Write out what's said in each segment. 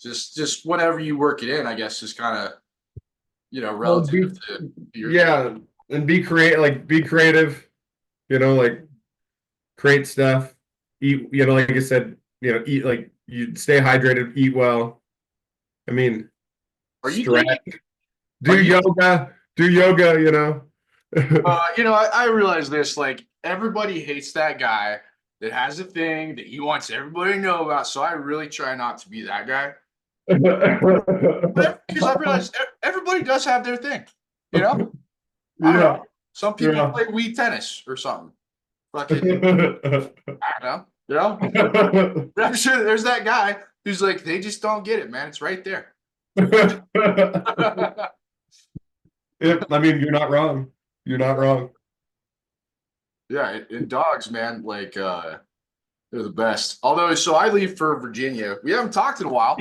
Just whatever you work it in, I guess, is kind of Well, relative to your thing. yeah, and be creative, like create stuff, eat, like I said, eat, like you stay hydrated, eat well. I mean, Are you stretch, thinking? Are do you? yoga, do yoga. I realize this. Like everybody hates that guy that has a thing that he wants everybody to know about. So I really try not to be that guy. Because I realize everybody does have their thing. You know, I don't know. Yeah, Some people yeah. play Wii tennis or something. Fucking, I don't know. But I'm sure there's that guy who's like, they just don't get it, man. It's right there. I mean, you're not wrong. You're not wrong. Yeah, and dogs, man, like they're the best. Although, so I leave for Virginia. We haven't talked in a while.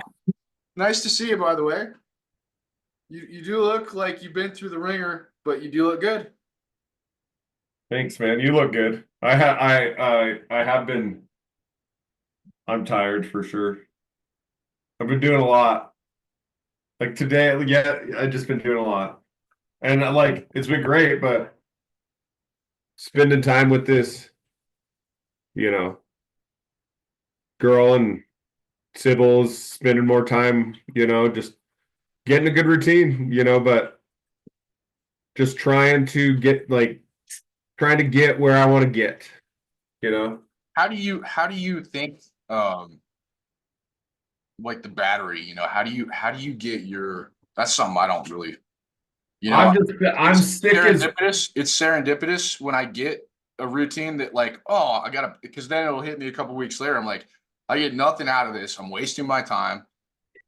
Nice to see you, by the way. You do look like you've been through the ringer, but you do look good. Thanks, man. You look good. I have been. I'm tired for sure. I've been doing a lot. Like today, yeah, I've just been doing a lot, and it's been great, but spending time with this, you know, girl and Sybil's spending more time, just getting a good routine, but just trying to get where I want to get, you know. How do you think like the battery, how do you get your that's something I don't really I'm it's sick as serendipitous when I get a routine that like, oh, I gotta because then it'll hit me a couple weeks later. I'm like, I get nothing out of this. I'm wasting my time.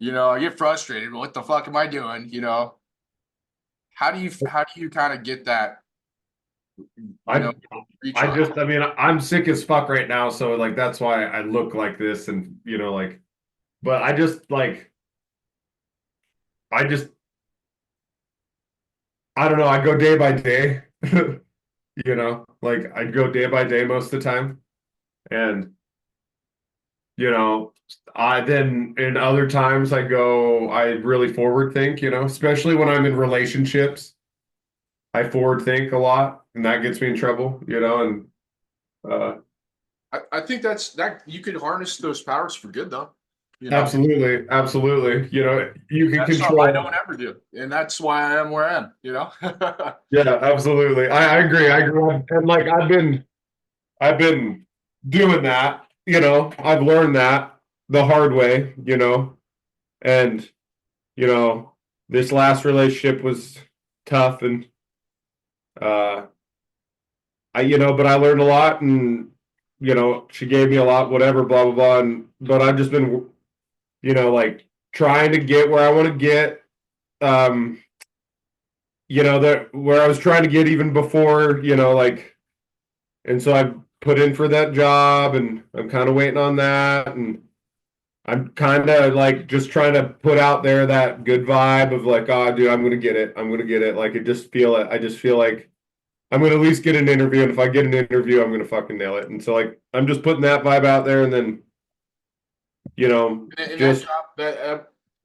I get frustrated. What the fuck am I doing? How do you kind of get that, you know, I recharge? I mean, I'm sick as fuck right now, so that's why I look like this, and but I just I don't know, I go day by day, I go day by day most of the time, and you know, I then in other times I really forward think, especially when I'm in relationships, I forward think a lot, and that gets me in trouble, and uh I think that you could harness those powers for good though. You know, absolutely, absolutely. You can that's something I don't control. ever do, and that's why I am where I am. Yeah, absolutely. I agree. I agree. And I've been doing that, I've learned that the hard way, and you know, this last relationship was tough and uh but I learned a lot and she gave me a lot, whatever, blah blah blah. And but I've just been, trying to get where I want to get. Um, that where I was trying to get even before, and so I put in for that job and I'm kind of waiting on that. And I'm kind of just trying to put out there that good vibe of oh, dude, I'm gonna get it. I'm gonna get it. I just feel like I'm gonna at least get an interview. And if I get an interview, I'm gonna fucking nail it. And so I'm just putting that vibe out there and then, And that just job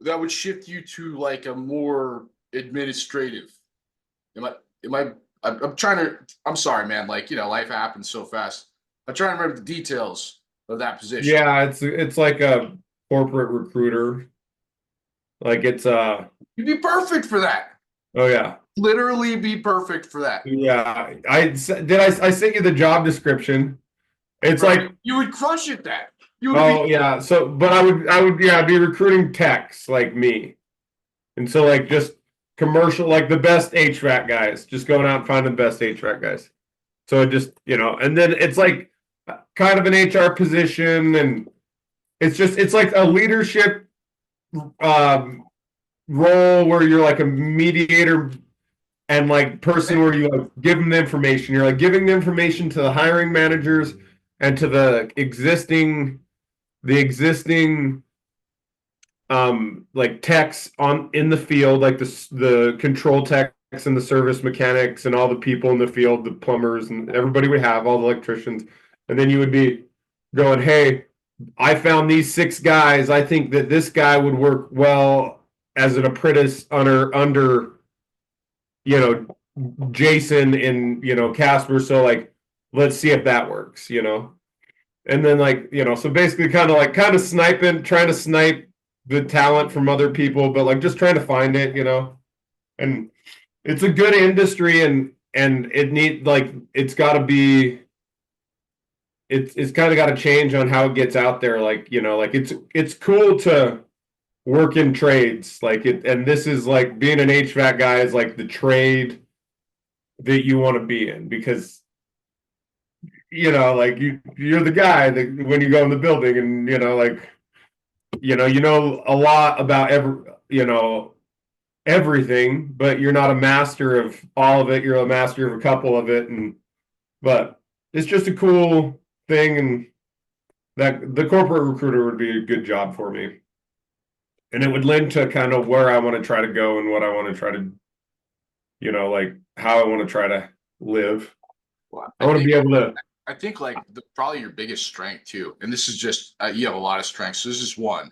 that would shift you to like a more administrative. Am I? Am I? I'm trying to. I'm sorry, man. Like life happens so fast. I'm trying to remember the details of that position. yeah, it's like a corporate recruiter. It's You'd be perfect for that. oh yeah. Literally, be perfect for that. Yeah, I sent you the job description. It's Bro, like, you would crush at that. You would be. oh yeah, so but I would yeah, be recruiting techs like me. And so just commercial, like the best HVAC guys, just going out and finding the best HVAC guys. So it just, and then it's like kind of an HR position and it's like a leadership um role where you're like a mediator and person where you give them the information. You're giving the information to the hiring managers and to the existing techs on in the field, like the control techs and the service mechanics and all the people in the field, the plumbers and everybody would have all the electricians, and then you would be going, hey, I found these 6 guys. I think that this guy would work well as an apprentice under you know Jason and Casper. So like, let's see if that works. And then like so basically kind of sniping, trying to snipe the talent from other people, but like just trying to find it. And it's a good industry, and it's got to be it's kind of got to change on how it gets out there. Like like it's cool to work in trades like it, and this is like being an HVAC guy is like the trade that you want to be in, because like you're the guy that when you go in the building, and like you know a lot about everything, but you're not a master of all of it. You're a master of a couple of it, but it's just a cool thing, and that the corporate recruiter would be a good job for me, and it would lend to kind of where I want to try to go and what I want to try to like how I want to try to live. Well, I want to be able to. I think like probably your biggest strength too, and this is just you have a lot of strengths. This is one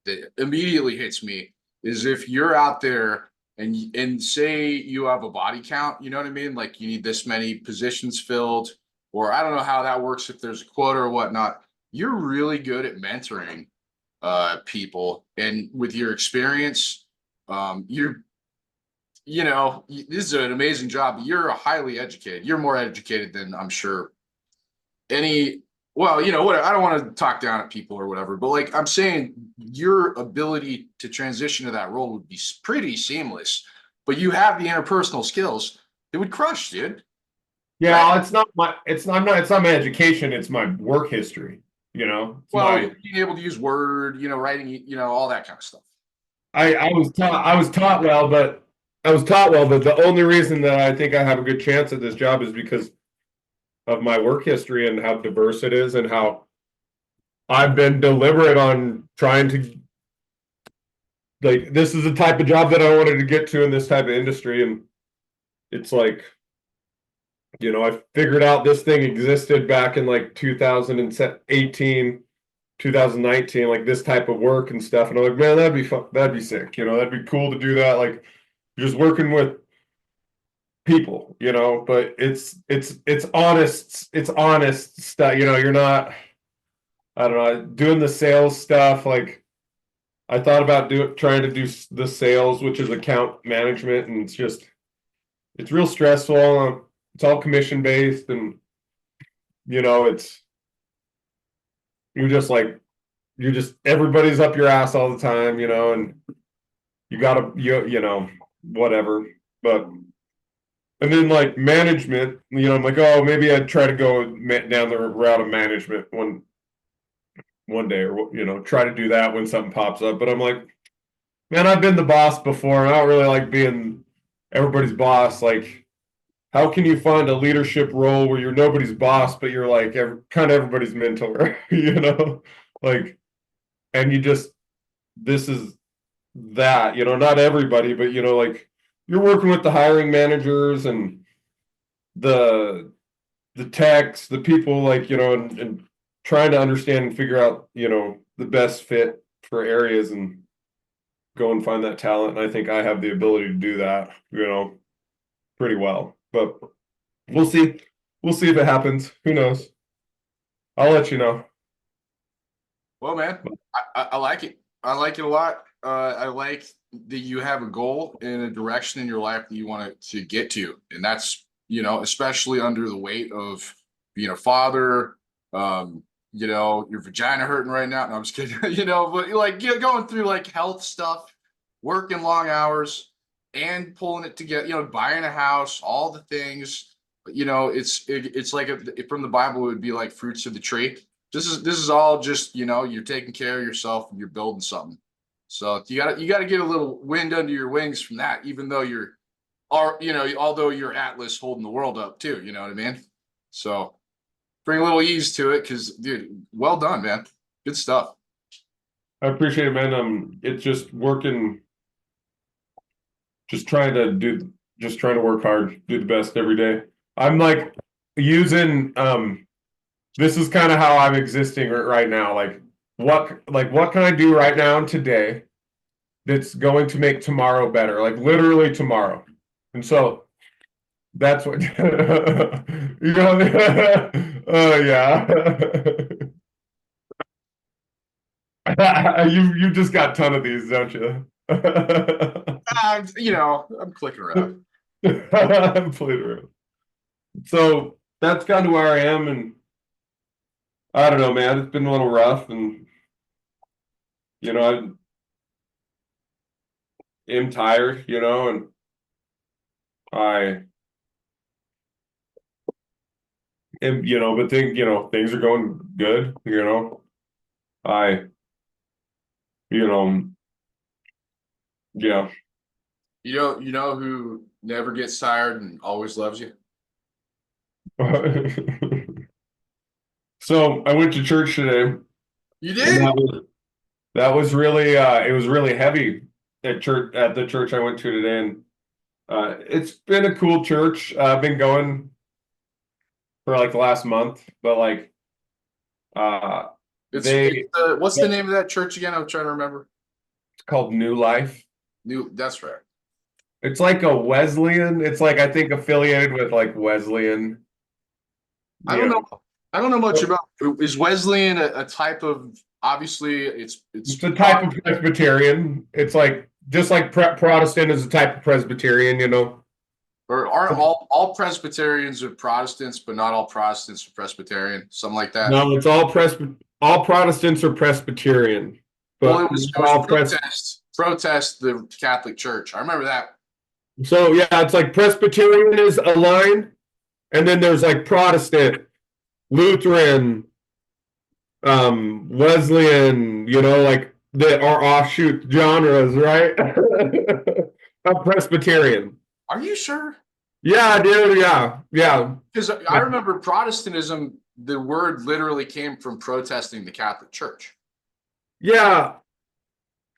that immediately hits me is if you're out there and say you have a body count, you know what I mean? Like you need this many positions filled, or I don't know how that works if there's a quota or whatnot. You're really good at mentoring people, and with your experience, this is an amazing job. You're highly educated. You're more educated than I'm sure any. Well, what, I don't want to talk down at people or whatever, but like I'm saying, your ability to transition to that role would be pretty seamless. But you have the interpersonal skills. It would crush, dude. Yeah, Right? it's not my. It's not my education. It's my work history. Well, being able to use Word, writing, all that kind of stuff. I was taught well, but the only reason that I think I have a good chance at this job is because of my work history and how diverse it is, and how I've been deliberate on trying to, like, this is the type of job that I wanted to get to in this type of industry. And it's like, I figured out this thing existed back in like 2018, 2019, like this type of work and stuff. And I'm like, man, that'd be fun. That'd be sick. That'd be cool to do that. Like just working with people, but it's honest stuff. You're not, I don't know, doing the sales stuff. Like I thought about trying to do the sales, which is account management, and it's real stressful. It's all commission based, and it's you're just everybody's up your ass all the time, and you gotta whatever. But and then like management, I'm like, oh, maybe I'd try to go down the route of management one day, or try to do that when something pops up. But I'm like, man, I've been the boss before, and I don't really like being everybody's boss. Like, how can you find a leadership role where you're nobody's boss, but you're like kind of everybody's mentor, like, and this is that, not everybody, but like you're working with the hiring managers and the techs, the people, like, and trying to understand and figure out, the best fit for areas, and go and find that talent. And I think I have the ability to do that, pretty well. But we'll see. We'll see if it happens. Who knows? I'll let you know. Well, man, I like it. I like it a lot. I like that you have a goal and a direction in your life that you want to get to, and that's especially under the weight of being a father. Your vagina hurting right now. No, I'm just kidding. But like going through like health stuff, working long hours, and pulling it together. Buying a house, all the things. It's like from the Bible, it would be like fruits of the tree. This is all just you're taking care of yourself and you're building something. So you gotta get a little wind under your wings from that, even though although you're Atlas holding the world up too, you know what I mean? So bring a little ease to it, because dude, well done, man. Good stuff. I appreciate it, man. It's just working, just trying to work hard, do the best every day. I'm like using this is kind of how I'm existing right now. Like what can I do right now and today that's going to make tomorrow better, like literally tomorrow. And so that's what you know. Oh yeah. You just got a ton of these, don't you? You know, I'm clicking around. I'm playing around. So that's kind of where I am, and I don't know, man. It's been a little rough, and you know, I am tired, you know, and I am, you know, but things are going good, you know. I, you know, yeah. You know who never gets tired and always loves you? So I went to church today, You and did? that was really it was really heavy at the church I went to today, and it's been a cool church. I've been going for like the last month, but like uh It's they what's the name of that church again? I'm trying to remember. it's called New Life. That's right. It's like a Wesleyan. It's like I think affiliated with like Wesleyan. I You don't know. know, I don't know much about. Is Wesleyan a type of? Obviously, it's it's a type of Presbyterian. It's like just like Protestant is a type of Presbyterian. You know. or aren't all Presbyterians are Protestants, but not all Protestants are Presbyterian, something like that. No, it's all Protestants are Presbyterian, Well, but it not was all protest the Catholic Church. I remember that. So yeah, it's like Presbyterian is a line, and then there's like Protestant, Lutheran, Wesleyan, you know, like that are offshoot genres, right? Of Presbyterian. Are you sure? Yeah, dude, yeah, yeah. Because I remember Protestantism, the word literally came from protesting the Catholic Church. Yeah,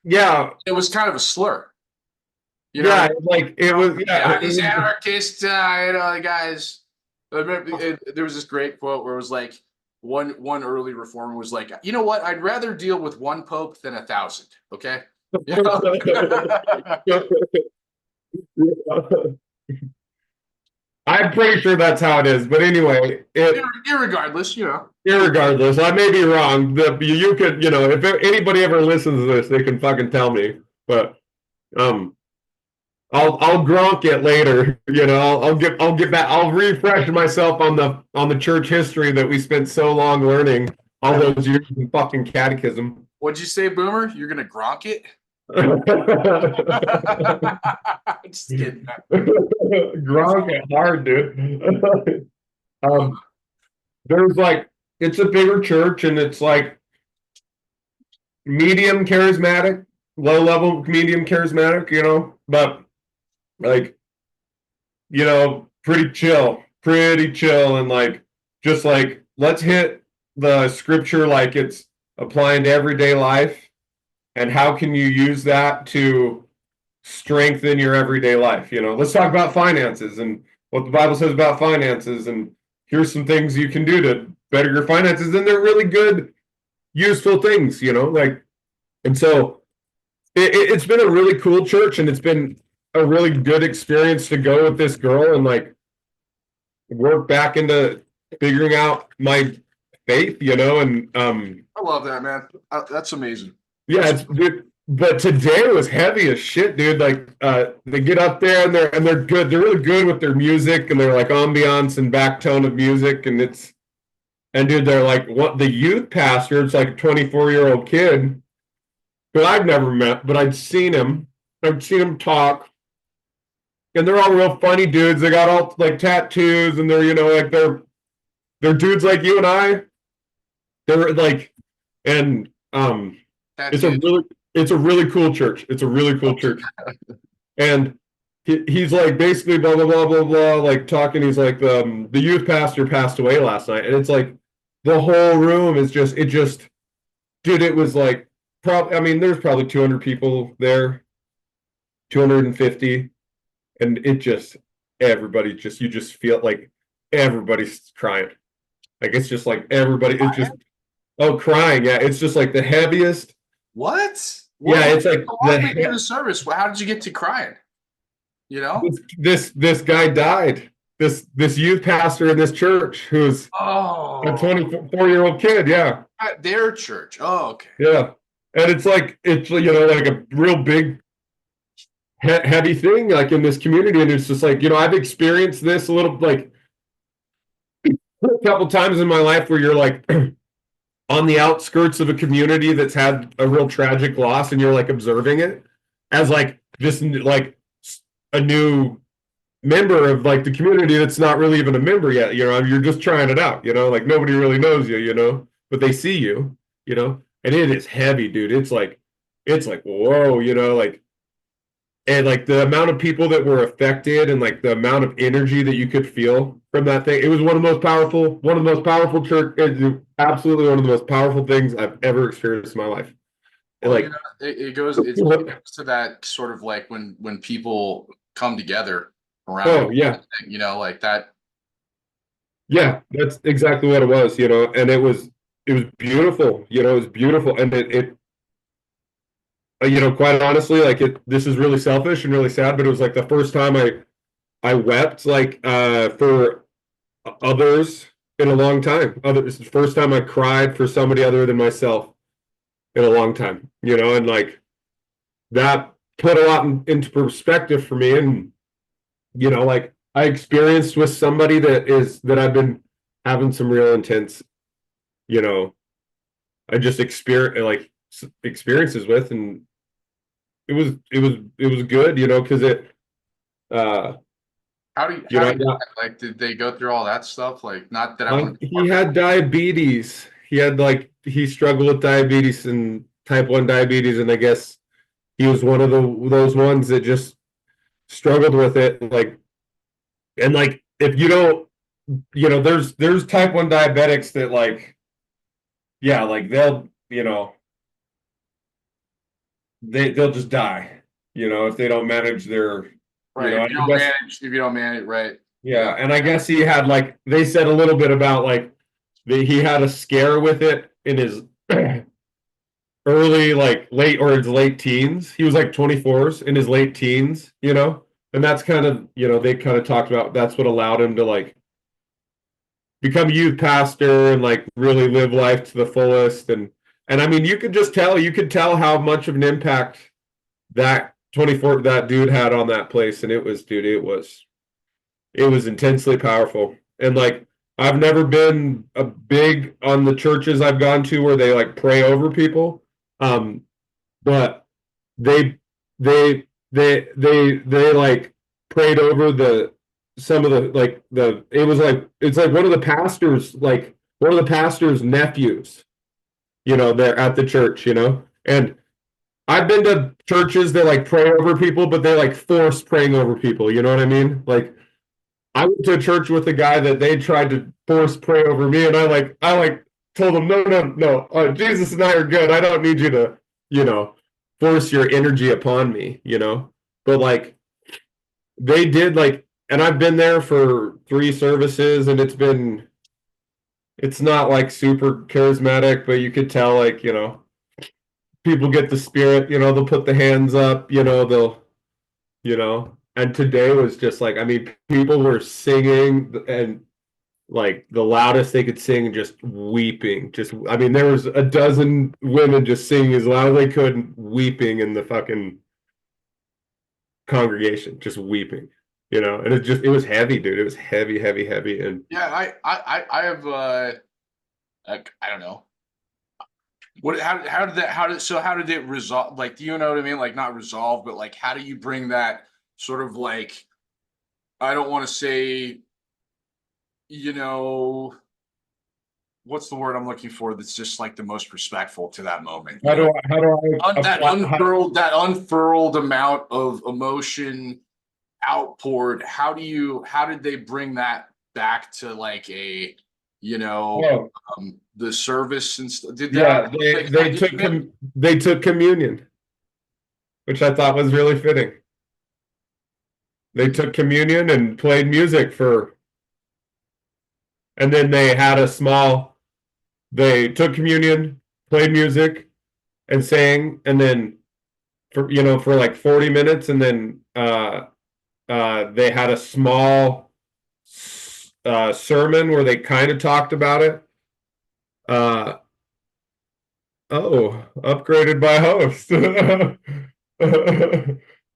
yeah, It was kind of a slur. You know what I yeah, mean? like it was, Yeah, yeah, these anarchists, you know, the guys. I remember there was this great quote where it was like one early reformer was like, you know what? I'd rather deal with one pope than 1,000. Okay. You know? I'm pretty sure that's how it is, but anyway, Irregardless, you know. irregardless, I may be wrong. You could, you know, if anybody ever listens to this, they can fucking tell me. But um, I'll grok it later. You know, I'll get back. I'll refresh myself on the church history that we spent so long learning all those years in fucking catechism. What'd you say, Boomer? You're gonna Gronk it? Just kidding. Gronk it hard, dude. um, there's like it's a bigger church, and it's like medium charismatic, low level medium charismatic. You know, but like you know, pretty chill, and like just like let's hit the scripture like it's applying to everyday life, and how can you use that to strengthen your everyday life? You know, let's talk about finances and what the Bible says about finances, and here's some things you can do to better your finances, and they're really good, useful things, you know, like, and so it's been a really cool church, and it's been a really good experience to go with this girl and like work back into figuring out my faith, you know, and I love that, man. That's amazing. yeah, it's dude, but today was heavy as shit, dude. Like they get up there and they're good. They're really good with their music and their like ambiance and back tone of music, and it's and dude, they're like what the youth pastor, it's like a 24-year-old kid who I've never met, but I'd seen him. I'd seen him talk. And they're all real funny dudes. They got all like tattoos, and they're you know like they're dudes like you and I. They're like, and it's a Tattoos. really cool church. It's a really cool church, and he's like basically blah blah blah blah blah like talking. He's like the youth pastor passed away last night, and it's like the whole room is just dude. It was like probably I mean there's probably 200 people there, 250, and it just everybody just you just feel like everybody's crying. Like it's just like everybody. It's just Oh, crying. Yeah, it's just like the heaviest. What? Yeah, What it's like walk me through the service. Well, how did you get to crying? You know? this guy died. This youth pastor in this church who's a Oh, 24-year-old kid. Yeah, at their church. Oh, okay. yeah, and it's like like a real big heavy thing like in this community, and it's just like I've experienced this a little like a couple times in my life where you're like on the outskirts of a community that's had a real tragic loss, and you're like observing it as like just like a new member of like the community that's not really even a member yet. You're just trying it out. Like nobody really knows you. But they see you. And it is heavy, dude. It's like whoa. Like and like the amount of people that were affected and like the amount of energy that you could feel from that thing. It was one of the most powerful church, absolutely one of the most powerful things I've ever experienced in my life. And Well, like it goes to that sort of like when people come together around oh yeah, like that. yeah, that's exactly what it was, and it was beautiful, it was beautiful, and quite honestly, like this is really selfish and really sad, but it was like the first time I wept like for others in a long time. It's the first time I cried for somebody other than myself in a long time, and like that put a lot into perspective for me, and like I experienced with somebody that I've been having some real intense, you know, I just experiences with, and it was good, because it, uh, How I do you got like did they go through all that stuff? Like not that I want to he had diabetes. He struggled with diabetes and type 1 diabetes, and I guess he was one of those ones that just struggled with it, like, and like if you don't, there's type 1 diabetics that like, yeah, like they'll just die, if they don't manage their, right. I guess, If you don't manage, right. yeah, and I guess he had like they said a little bit about like he had a scare with it in his early, like late or his late teens. He was like 24s in his late teens, and that's kind of, they kind of talked about that's what allowed him to like become a youth pastor and like really live life to the fullest. And I mean, you could tell how much of an impact that 24 that dude had on that place. And it was intensely powerful. And like I've never been a big on the churches I've gone to where they like pray over people. But they they like prayed over some of the like the it was like it's like one of the pastor's nephews, they're at the church, and I've been to churches that like pray over people, but they like force praying over people, you know what I mean? Like I went to a church with a guy that they tried to force pray over me, and I told him, no, no, no, Jesus and I are good. I don't need you to, you know, force your energy upon me, But like they did like, and I've been there for 3 services, and it's not like super charismatic, but you could tell like, people get the spirit, they'll put the hands up, and today was just like, I mean, people were singing and like the loudest they could sing, just weeping. I mean, there was a dozen women just singing as loud as they could, weeping in the fucking congregation, just weeping, and it was heavy, dude. It was heavy, heavy, heavy. And Yeah, I have like I don't know. How did it resolve? Like, do you know what I mean? Like not resolve, but like how do you bring that sort of like I don't want to say, you know, what's the word I'm looking for that's just like the most respectful to that moment, that unfurled amount of emotion outpoured. How did they bring that back to like a, oh, the service and stuff? yeah, they took communion, which I thought was really fitting. They took communion and played music and then they had a small they took communion, played music, and sang, and then for like 40 minutes, and then they had a small sermon where they kind of talked about it. Uh, oh, upgraded by host.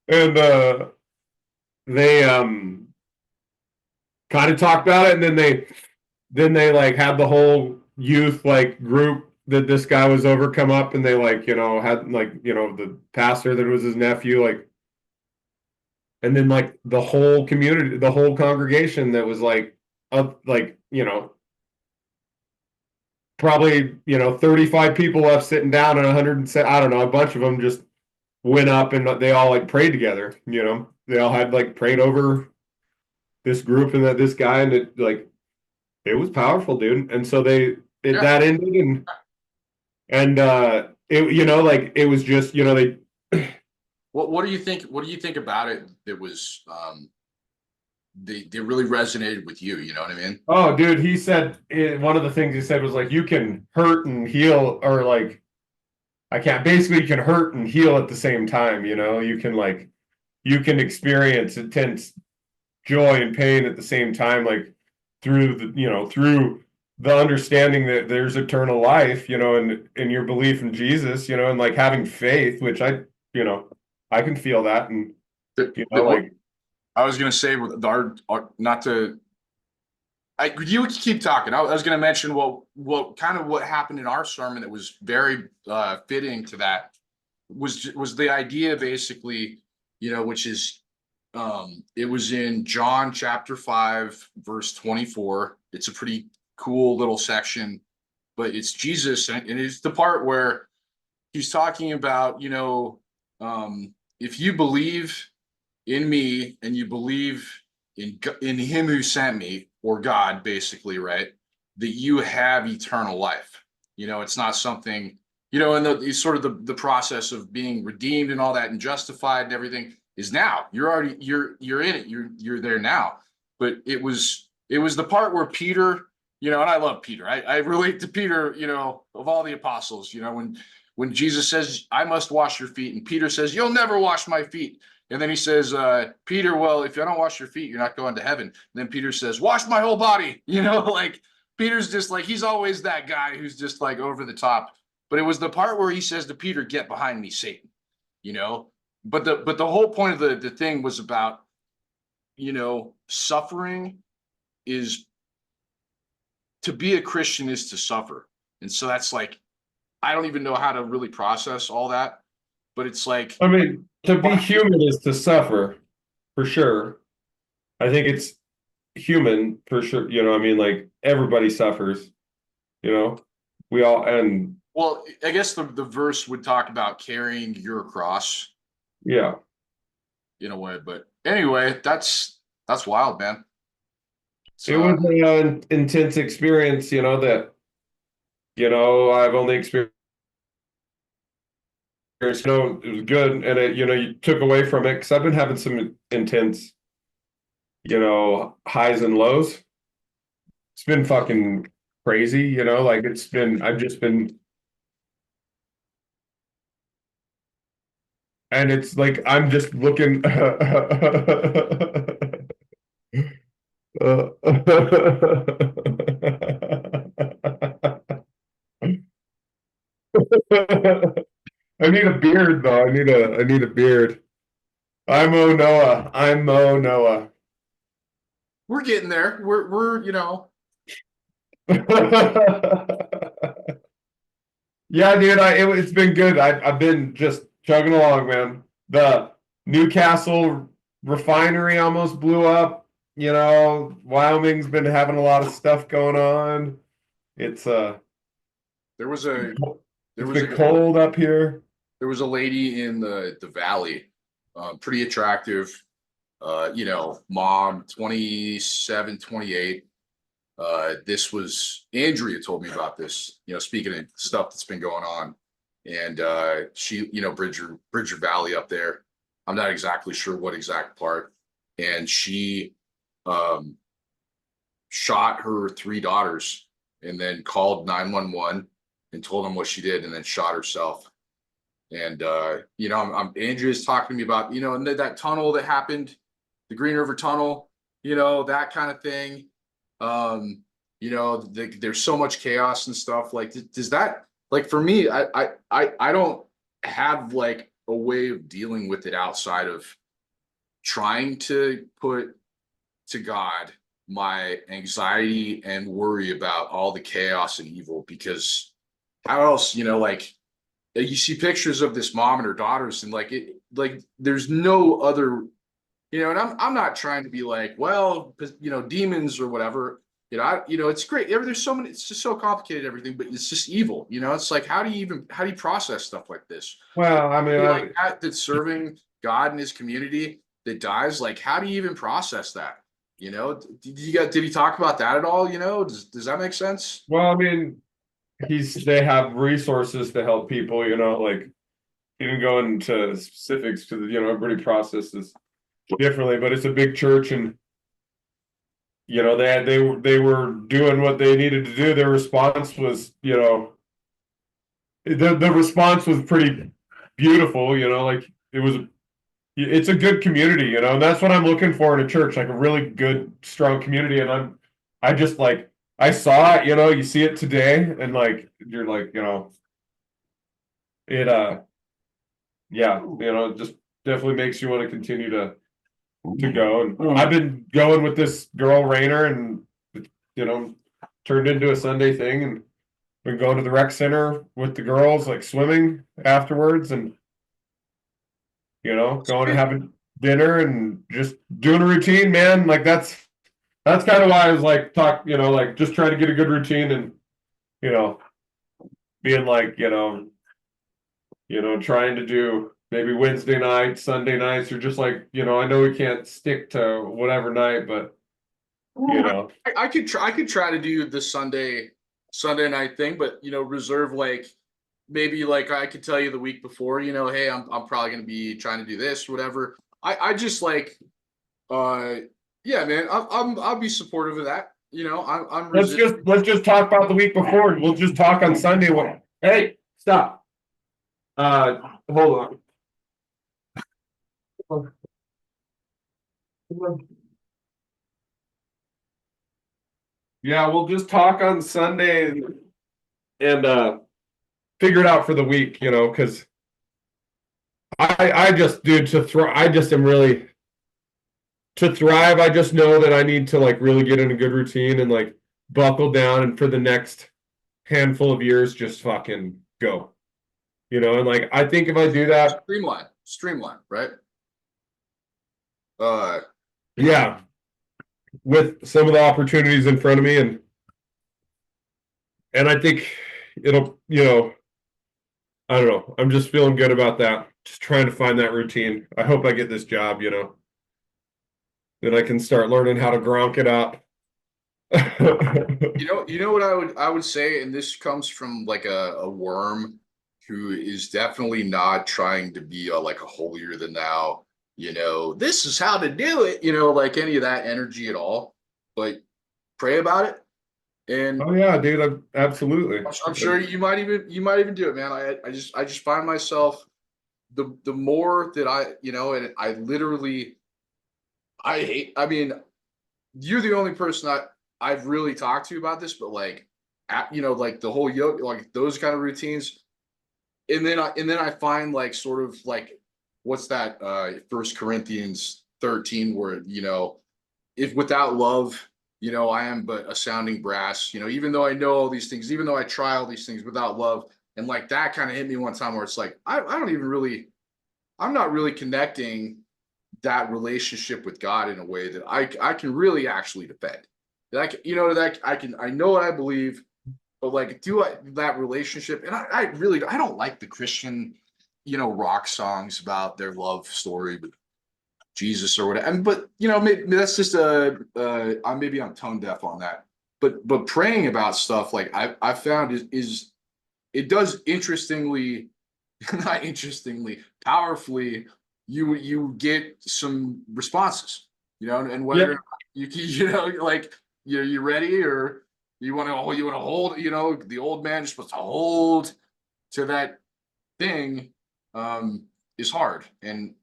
And they kind of talked about it, and then they like had the whole youth like group that this guy was over come up, and they like had like the pastor that was his nephew, like, and then like the whole community, the whole congregation that was like like probably 35 people left sitting down, and 100 I don't know, a bunch of them just went up, and they all like prayed together. They all had like prayed over this group and this guy, and it was powerful, dude. And so Yeah. that ended, and it like it was just they. What do you think? What do you think about it? That was they really resonated with you. You know what I mean? Oh, dude, he said one of the things he said was like, you can hurt and heal, or like, I can't. Basically, you can hurt and heal at the same time. You can experience intense joy and pain at the same time, like through the understanding that there's eternal life, and in your belief in Jesus, and like having faith, which I can feel that, and like. I was gonna say with our not to. You keep talking. I was going to mention what kind of what happened in our sermon that was very fitting to that was the idea basically, which is it was in John chapter 5 verse 24. It's a pretty cool little section, but it's Jesus, and it's the part where he's talking about if you believe in me and you believe in him who sent me, or God, basically, right, that you have eternal life. It's not something, and the sort of the process of being redeemed and all that and justified and everything is now. You're in it. You're there now. But it was the part where Peter, and I love Peter. I relate to Peter, of all the apostles, when Jesus says, I must wash your feet, and Peter says, you'll never wash my feet. And then he says, Peter, well, if I don't wash your feet, you're not going to heaven. And then Peter says, wash my whole body. Like Peter's just like, he's always that guy who's just like over the top. But it was the part where he says to Peter, get behind me, Satan. But the whole point of the thing was about, suffering is, to be a Christian is to suffer. And so that's like, I don't even know how to really process all that. But it's like, I mean, to be human is to suffer, for sure. I think it's human, for sure. I mean, like, everybody suffers, we all, and well, I guess the verse would talk about carrying your cross, yeah. in a way. But anyway, that's wild, man. It was an intense experience, that I've only experienced. It was good, and you took away from it, because I've been having some intense, highs and lows. It's been fucking crazy, like I've just been, and it's like I'm just looking. I need a beard though. I need a beard. I'm Mo Noah. I'm Mo Noah. We're getting there. We're Yeah, dude. It's been good. I've been just chugging along, man. The Newcastle refinery almost blew up. Wyoming's been having a lot of stuff going on. It's there was a cold up here. There was a lady in the valley, pretty attractive, mom, 27, 28. This was Andrea told me about this, speaking of stuff that's been going on. And she, Bridger Valley up there. I'm not exactly sure what exact part. And she shot her 3 daughters and then called 911 and told them what she did, and then shot herself. And Andrea's talking to me about, and that tunnel that happened, the Green River Tunnel, that kind of thing. There's so much chaos and stuff. Like, does that, like, for me, I don't have like a way of dealing with it outside of trying to put to God my anxiety and worry about all the chaos and evil, because how else, like, you see pictures of this mom and her daughters, and like there's no other, and I'm not trying to be like, well, demons or whatever, it's great. There's so many, it's just so complicated, everything, but it's just evil, it's like, how do you process stuff like this? Well, I mean, Like that's serving God and his community that dies, like, how do you even process that? Did he talk about that at all? Does that make sense? well, I mean, they have resources to help people, like he didn't go into specifics because everybody processes differently, but it's a big church, and they were doing what they needed to do. Their response was, the response was pretty beautiful, like it's a good community, and that's what I'm looking for in a church, like a really good, strong community. And I just like, I saw it, you see it today, and like, you're like, it, yeah, it just definitely makes you want to continue to go. And I've been going with this girl Rainer, and, turned into a Sunday thing, and been going to the rec center with the girls, like swimming afterwards, and, going and having dinner and just doing a routine, man. Like that's kind of why I was like like just trying to get a good routine, and being like trying to do maybe Wednesday nights, Sunday nights, or just like I know we can't stick to whatever night, but I could try to do the Sunday night thing, but reserve, like, maybe, like, I could tell you the week before, hey, I'm probably going to be trying to do this, whatever. I just like, yeah, man, I'll be supportive of that. I'm let's just talk about the week before. We'll just talk on Sunday. Hey, stop. Hold on. Yeah, we'll just talk on Sunday, and figure it out for the week, because I just, dude, I just am really, to thrive. I just know that I need to like really get in a good routine and like buckle down, and for the next handful of years, just fucking go, and like, I think if I do that, streamline, right? Yeah, with some of the opportunities in front of me, and I think it'll, I don't know. I'm just feeling good about that. Just trying to find that routine. I hope I get this job, then I can start learning how to gronk it up. What I would say, and this comes from like a worm who is definitely not trying to be like a holier than thou, this is how to do it, like any of that energy at all. But pray about it. And oh yeah, dude, absolutely. I'm sure you might even do it, man. I just find myself, the more that and I literally, I mean, you're the only person I've really talked to about this, but like, like the whole yoga, like those kind of routines. And then I find, like, sort of like, what's that, 1 Corinthians 13, where, if without love, I am but a sounding brass, even though I know all these things, even though I try all these things without love. And like, that kind of hit me one time where it's like, I'm not really connecting that relationship with God in a way that I can really actually defend. That I know what I believe, but like, that relationship, and I really, I don't like the Christian, rock songs about their love story with Jesus or whatever. But maybe that's just maybe I'm tone deaf on that. But praying about stuff, like, I found is it does interestingly, not interestingly, powerfully, you get some responses, and whether Yep. you like, you ready, or You want to hold, the old man is supposed to hold to that thing, is hard. And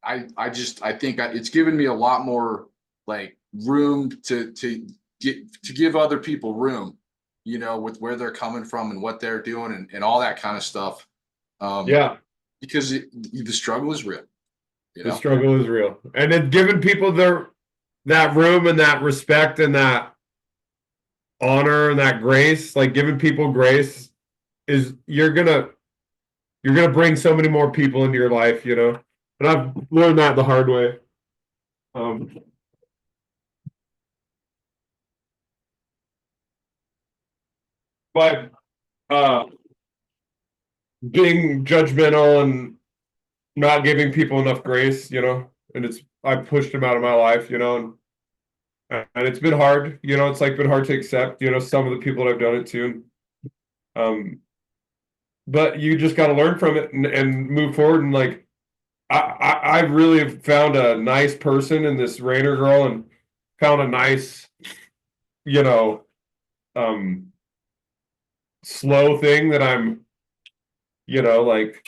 I think it's given me a lot more like room to give other people room, with where they're coming from and what they're doing and all that kind of stuff. Yeah, Because the struggle is real, the struggle is real, and it's giving people that room and that respect and that honor and that grace, like giving people grace, is you're gonna bring so many more people into your life, And I've learned that the hard way. But being judgmental and not giving people enough grace, and I've pushed them out of my life, and it's been hard, it's like been hard to accept, some of the people that I've done it to. But you just got to learn from it and move forward. And like, I really have found a nice person in this Rainer girl, and found a nice, slow thing that I'm, like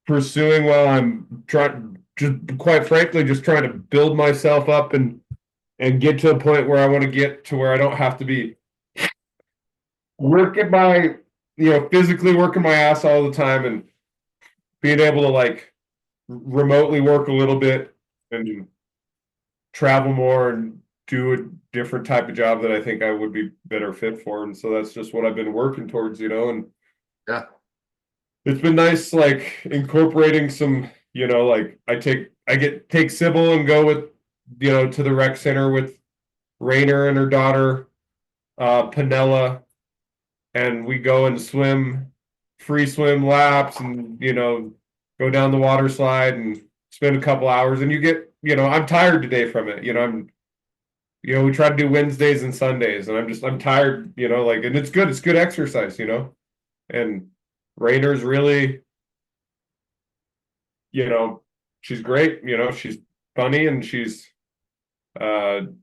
pursuing while I'm trying, just quite frankly, just trying to build myself up and get to a point where I want to get to where I don't have to be working physically working my ass all the time, and being able to like remotely work a little bit and travel more and do a different type of job that I think I would be better fit for. And so that's just what I've been working towards, and Yeah. It's been nice, like incorporating some, like take Sybil and go with, to the rec center with Rainer and her daughter, Panella, and we go and free swim laps, and go down the water slide and spend a couple hours. And you get, I'm tired today from it. We try to do Wednesdays and Sundays, and I'm tired, and it's good exercise, and Rainer's really, she's great, she's funny, and she's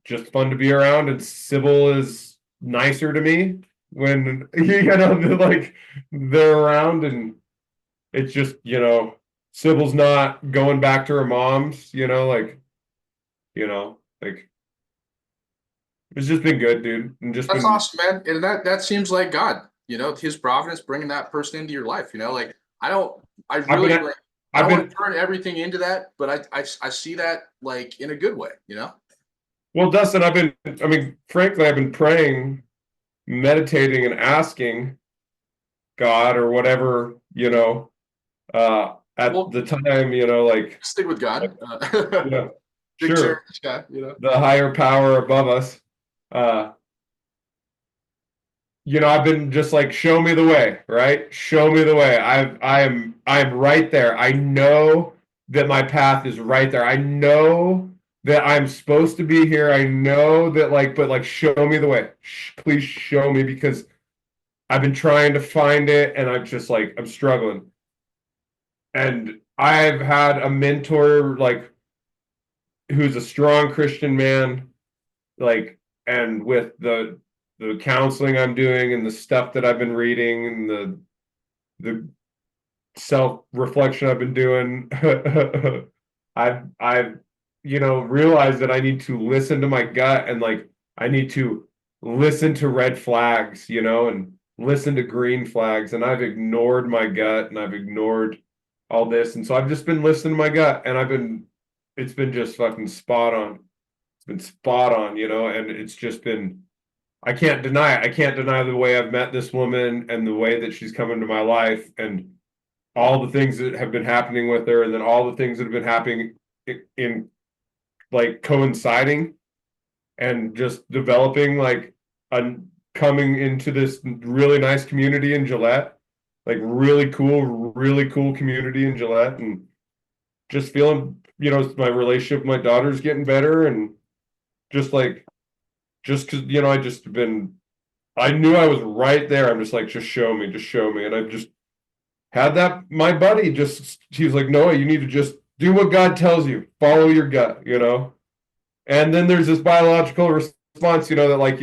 just fun to be around. And Sybil is nicer to me when like they're around, and it's just, Sybil's not going back to her mom's, like it's just been good, dude. And just That's been awesome, man. And that seems like God, his providence bringing that person into your life, like I really like, I don't want to turn everything into that, but I see that like in a good way, Well, Dustin, frankly, I've been praying, meditating, and asking God or whatever, at the time, like stick with God. Yeah, Big sure, church, yeah, the higher power above us. I've been just like, show me the way, right? Show me the way. I'm right there. I know that my path is right there. I know that I'm supposed to be here. I know that but like, show me the way. Please show me, because I've been trying to find it, and I'm just like, I'm struggling. And I've had a mentor, like, who's a strong Christian man, like, and with the counseling I'm doing and the stuff that I've been reading and the self-reflection I've been doing, I've realized that I need to listen to my gut, and like I need to listen to red flags, and listen to green flags. And I've ignored my gut, and I've ignored all this. And so I've just been listening to my gut, and it's been just fucking spot on. It's been spot on, and it's just been, I can't deny it. I can't deny the way I've met this woman and the way that she's come into my life, and all the things that have been happening with her, and then all the things that have been happening in like coinciding and just developing, like coming into this really nice community in Gillette, like really cool community in Gillette, and just feeling, my relationship with my daughter's getting better, and just because, I knew I was right there. I'm just like, just show me. And I've just had that, my buddy he's like, no, you need to just do what God tells you, follow your gut, and then there's this biological response, that like,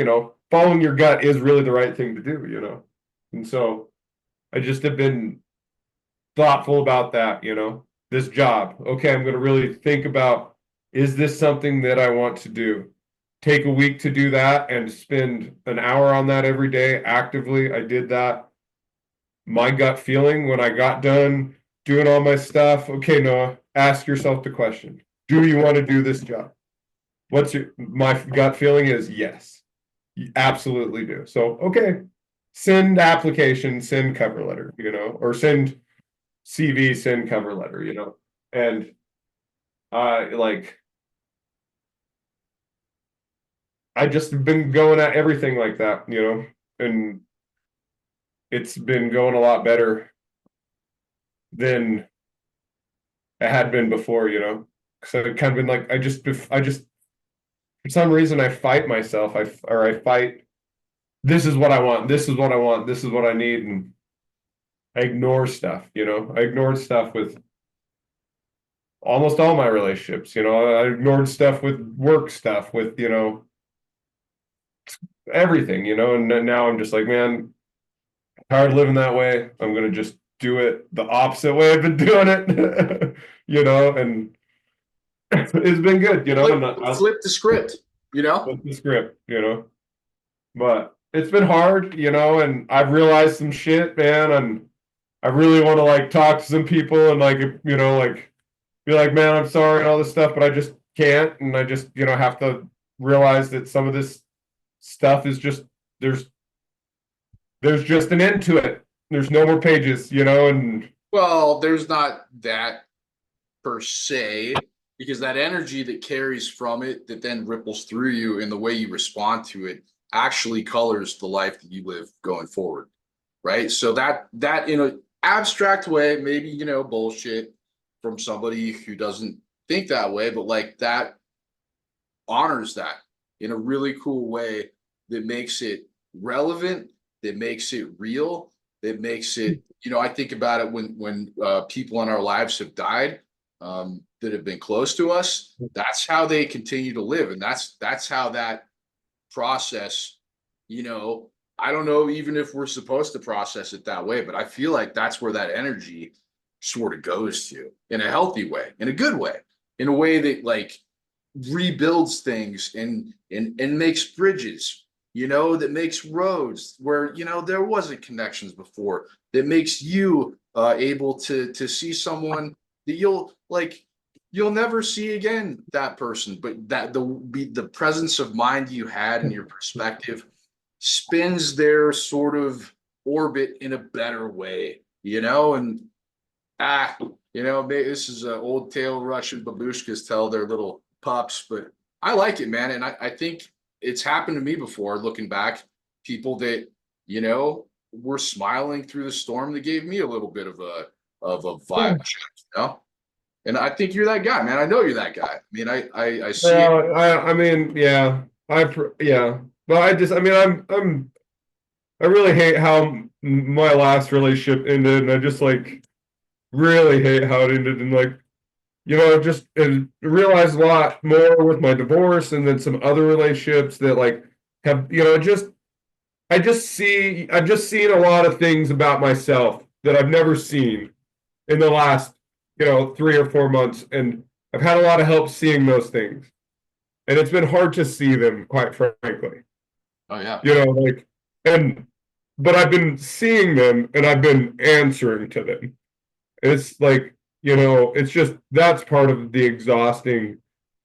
following your gut is really the right thing to do, you know? And so I just have been thoughtful about that, you know, this job. Okay, I'm going to really think about, is this something that I want to do? Take a week to do that and spend an hour on that every day actively. I did that. My gut feeling when I got done doing all my stuff, okay, Noah, ask yourself the question, do you want to do this job? My gut feeling is yes, you absolutely do. So, okay, send application, send cover letter, you know, or send CV, send cover letter, you know, and like I just been going at everything like that, you know, and it's been going a lot better than it had been before, you know. So it kind of been like I just for some reason I fight myself. I fight. This is what I want. This is what I want. This is what I need, and I ignore stuff. You know, I ignored stuff with almost all my relationships. You know, I ignored stuff with work stuff, with you know everything. You know, and now I'm just like, man, tired of living that way. I'm gonna just do it the opposite way I've been doing it. You know, and it's been good. You know, and I'll Flip the script, you know? flip the script. You know. But it's been hard, you know, and I've realized some shit, man, and I really want to like talk to some people and like you know, like be like, man, I'm sorry and all this stuff, but I just can't, and I just, you know, have to realize that some of this stuff is just there's there's just an end to it. There's no more pages, you know, and Well, there's not that per se, because that energy that carries from it that then ripples through you and the way you respond to it actually colors the life that you live going forward. Right. So that in an abstract way, maybe, you know, bullshit from somebody who doesn't think that way, but like that honors that in a really cool way that makes it relevant, that makes it real, that makes it, you know, I think about it when people in our lives have died, that have been close to us. That's how they continue to live, and that's how that process, you know, I don't know even if we're supposed to process it that way, but I feel like that's where that energy sort of goes to in a healthy way, in a good way, in a way that like rebuilds things and makes bridges, you know, that makes roads where, you know, there wasn't connections before, that makes you able to see someone that you'll never see again, that person, but that the presence of mind you had and your perspective spins their sort of orbit in a better way, you know, and you know, this is an old tale Russian babushkas tell their little pups, but I like it, man. And I think it's happened to me before, looking back, people that, you know, were smiling through the storm that gave me a little bit of a yeah, vibe check, you know? And I think you're that guy, man. I know you're that guy. I mean, I see it. well, I mean, yeah, yeah, but I mean, I really hate how my last relationship ended, and I just like really hate how it ended, and like you know, just and realized a lot more with my divorce and then some other relationships that like have, you know, just I've just seen a lot of things about myself that I've never seen in the last, you know, 3 or 4 months. And I've had a lot of help seeing those things. And it's been hard to see them, quite frankly. Oh yeah. You know, like and but I've been seeing them and I've been answering to them. It's like, you know, it's just that's part of the exhausting,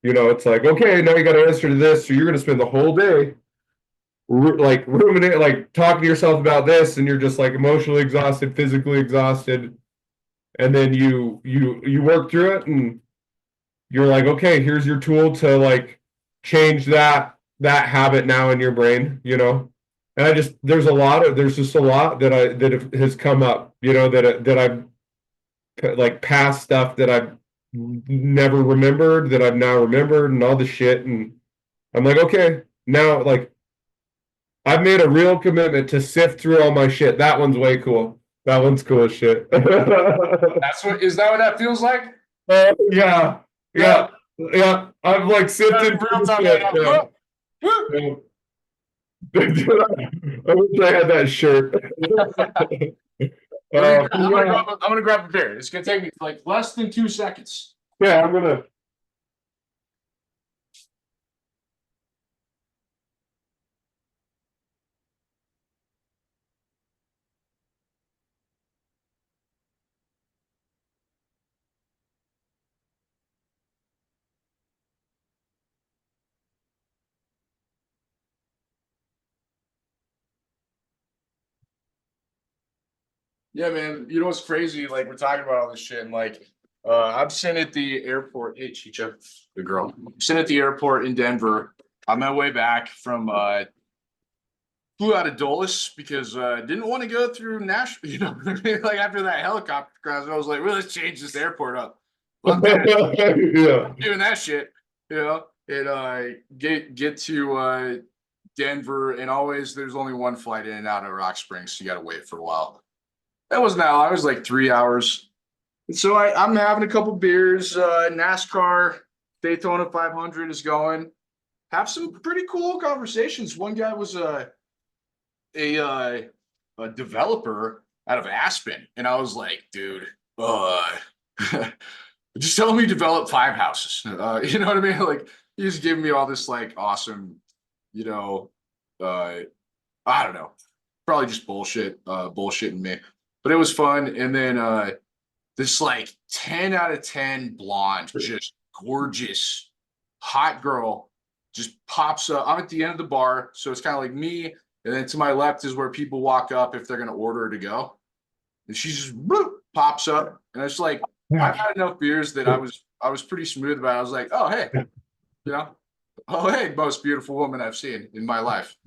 you know, it's like, okay, now you got to answer to this. So you're going to spend the whole day like ruminate, like talking to yourself about this, and you're just like emotionally exhausted, physically exhausted. And then you work through it and you're like, okay, here's your tool to like change that habit now in your brain, you know. And there's just a lot that has come up, you know, that I've like past stuff that I've never remembered that I've now remembered and all the shit. And I'm like, okay, now like I've made a real commitment to sift through all my shit. That one's way cool. That one's cool as shit. Is that what that feels like? Yeah, yeah, yeah. I've like sifted through the shit. Yeah. Yeah. I wish I had that shirt. I'm Yeah, gonna grab a beer. It's gonna take me like less than 2 seconds. yeah, I'm gonna. Yeah, man. You know what's crazy? Like we're talking about all this shit, and like I'm sitting at the airport. Hey, Chicha, the girl. I'm sitting at the airport in Denver on my way back from flew out of Dulles because didn't want to go through Nashville. You know what I mean? Like after that helicopter crash, I was like, well, let's change this airport up. Fuck that. Yeah. Doing that shit, you know, and get to Denver, and always there's only one flight in and out of Rock Springs, so you got to wait for a while. That wasn't that long. It was like 3 hours. And so I'm having a couple beers. NASCAR Daytona 500 is going. Have some pretty cool conversations. One guy was a a developer out of Aspen, and I was like, dude, just tell me develop 5 houses. You know what I mean? Like he's giving me all this like awesome, you know, uh, I don't know, probably just bullshitting me. But it was fun. And then this like 10 out of 10 blonde, just gorgeous, hot girl just pops up. I'm at the end of the bar, so it's kind of like me, and then to my left is where people walk up if they're gonna order to go. And she just whoop, pops up, and it's like I've had enough beers that I was pretty smooth about it. I was like, oh hey, you know, oh hey, most beautiful woman I've seen in my life,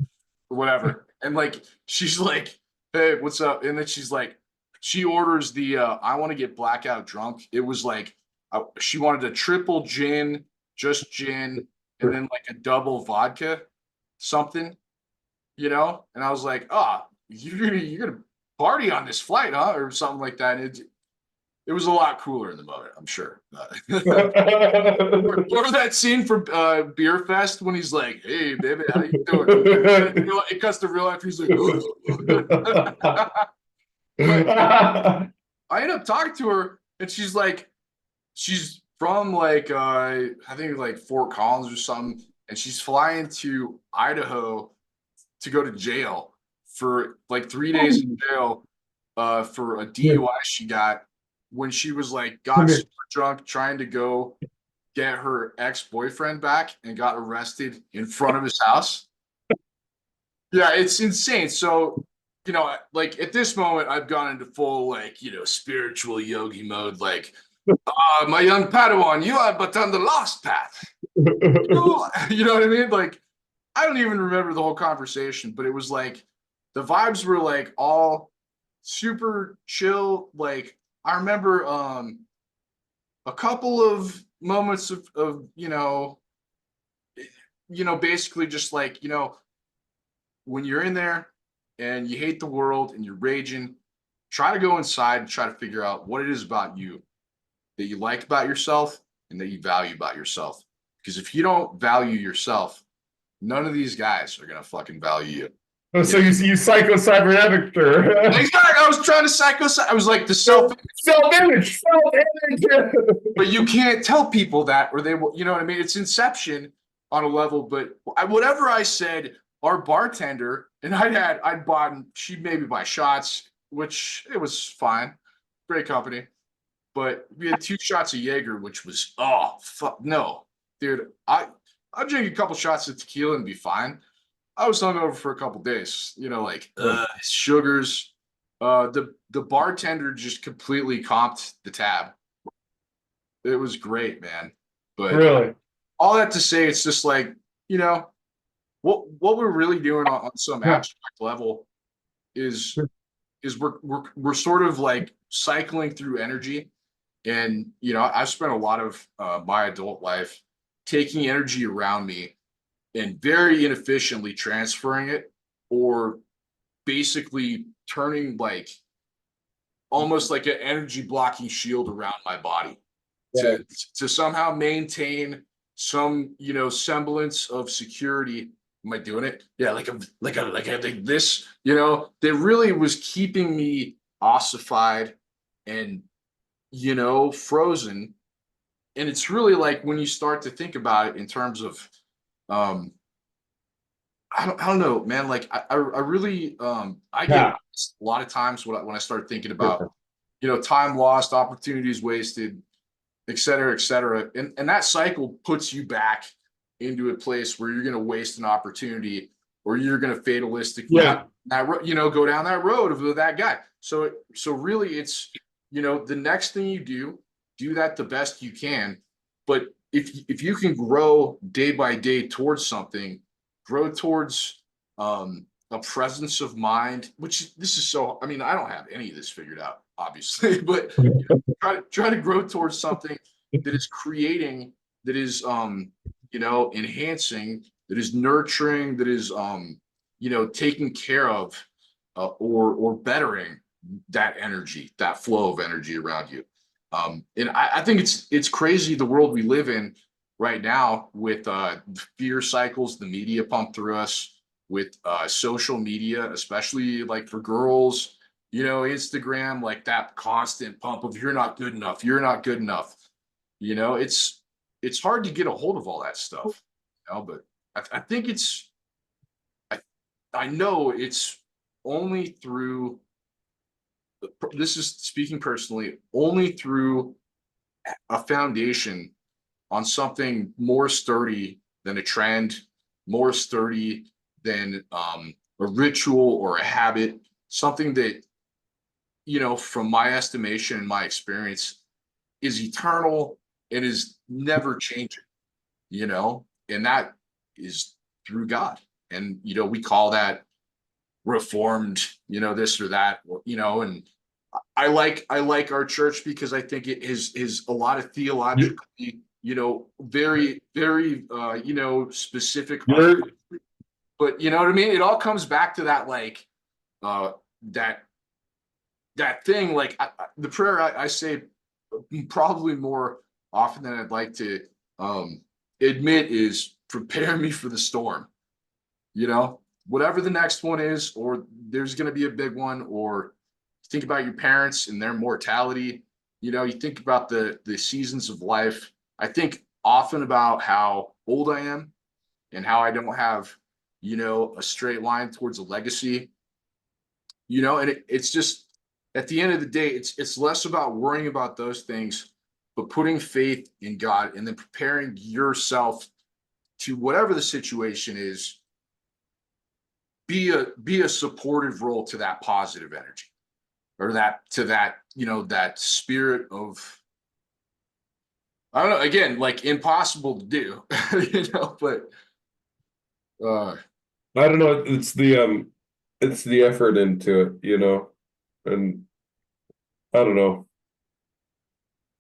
or whatever. And like she's like, hey, what's up? And then she's like, she orders the I want to get blackout drunk. It was like she wanted a triple gin, just gin, and then like a double vodka, something, you know. And I was like, oh, you're gonna party on this flight, huh, or something like that. And it was a lot cooler in the moment, I'm sure. Remember that scene from Beer Fest when he's like, "Hey, baby, how you doing?" It cuts to real life. He's like, but I end up talking to her, and she's like, she's from like I think like Fort Collins or something, and she's flying to Idaho to go to jail for like 3 days in jail for a DUI she got when she was like got super drunk trying to go get her ex-boyfriend back and got arrested in front of his house. Yeah, it's insane. So, you know, like at this moment, I've gone into full like, you know, spiritual yogi mode. Like, my young Padawan, you are but on the lost path. You know what I mean? Like, I don't even remember the whole conversation, but it was like the vibes were like all super chill. Like, I remember a couple of moments of basically just like, you know, when you're in there and you hate the world and you're raging, try to go inside and try to figure out what it is about you that you like about yourself and that you value about yourself. Because if you don't value yourself, none of these guys are gonna fucking value you. Oh, so you psycho cyberneticer. Exactly. I was trying to psycho. I was like the self, Self-image, self-image. but you can't tell people that, or they will. You know what I mean? It's Inception on a level. But whatever I said, our bartender and I'd bought. She'd maybe buy shots, which it was fine, great company. But we had 2 shots of Jaeger, which was oh fuck no, dude. I'll drink a couple shots of tequila and be fine. I was hungover for a couple days, you know, like sugars. The bartender just completely comped the tab. It was great, man. But Really? all that to say, it's just like, you know, what we're really doing on some abstract level is we're sort of like cycling through energy. And you know, I've spent a lot of my adult life taking energy around me and very inefficiently transferring it, or basically turning like almost like an energy blocking shield around my body Yeah. to somehow maintain some, you know, semblance of security Am I doing it? Yeah, like this, that really was keeping me ossified and, frozen. And it's really like when you start to think about it in terms of, um, I don't know, man. Like I really, I get Yeah. lost a lot of times when I start thinking about, time lost, opportunities wasted, et cetera, et cetera. And that cycle puts you back into a place where you're going to waste an opportunity or you're going to fatalistically Yeah. go down that road of that guy. So really it's, the next thing you do that the best you can. But if you can grow day by day towards something, grow towards a presence of mind, which this is so, I mean, I don't have any of this figured out, obviously, but try to grow towards something that is creating, that is enhancing, that is nurturing, that is taking care of or bettering that energy, that flow of energy around you. And I think it's crazy the world we live in right now with fear cycles, the media pump through us, with social media, especially like for girls, Instagram, like that constant pump of you're not good enough, you're not good enough. It's hard to get a hold of all that stuff, but I think I, I know it's only through, this is speaking personally, only through a foundation on something more sturdy than a trend, more sturdy than a ritual or a habit, something that, from my estimation and my experience, is eternal and is never changing, and that is through God. And, we call that reformed, this or that, and I like our church because I think it is a lot of You- theologically, very, very, specific. You're But you know what I mean? It all comes back to that, like, uh, that that thing. Like the prayer I say probably more often than I'd like to admit is prepare me for the storm. Whatever the next one is, or there's going to be a big one, or think about your parents and their mortality. You think about the seasons of life. I think often about how old I am and how I don't have, a straight line towards a legacy. And it's just at the end of the day, it's less about worrying about those things, but putting faith in God and then preparing yourself to whatever the situation is, be a supportive role to that positive energy or that spirit of, I don't know, again, like impossible to do, but uh I don't know, it's the effort into it, and I don't know.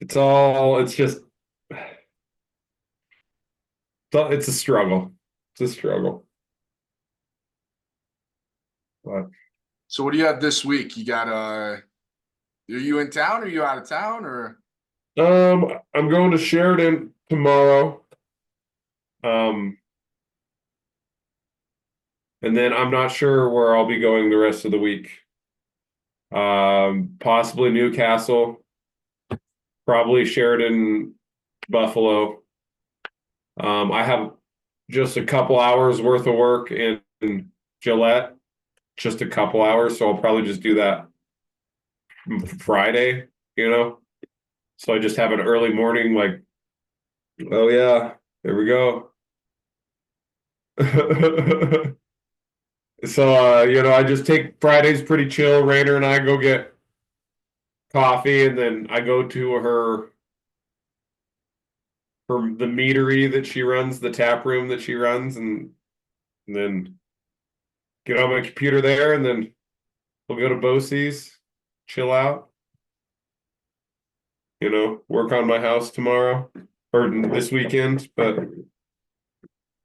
It's just it's a struggle. It's a struggle. But so what do you have this week? You got are you in town? Are you out of town? Or I'm going to Sheridan tomorrow. Um and then I'm not sure where I'll be going the rest of the week. Possibly Newcastle, probably Sheridan, Buffalo. I have just a couple hours worth of work in Gillette, just a couple hours, so I'll probably just do that Friday, So I just have an early morning, like, oh yeah, there we go. So I just take Fridays pretty chill. Rainer and I go get coffee, and then I go to the meadery that she runs, the tap room that she runs, and then get on my computer there, and then we'll go to Bosie's, chill out, work on my house tomorrow or this weekend. But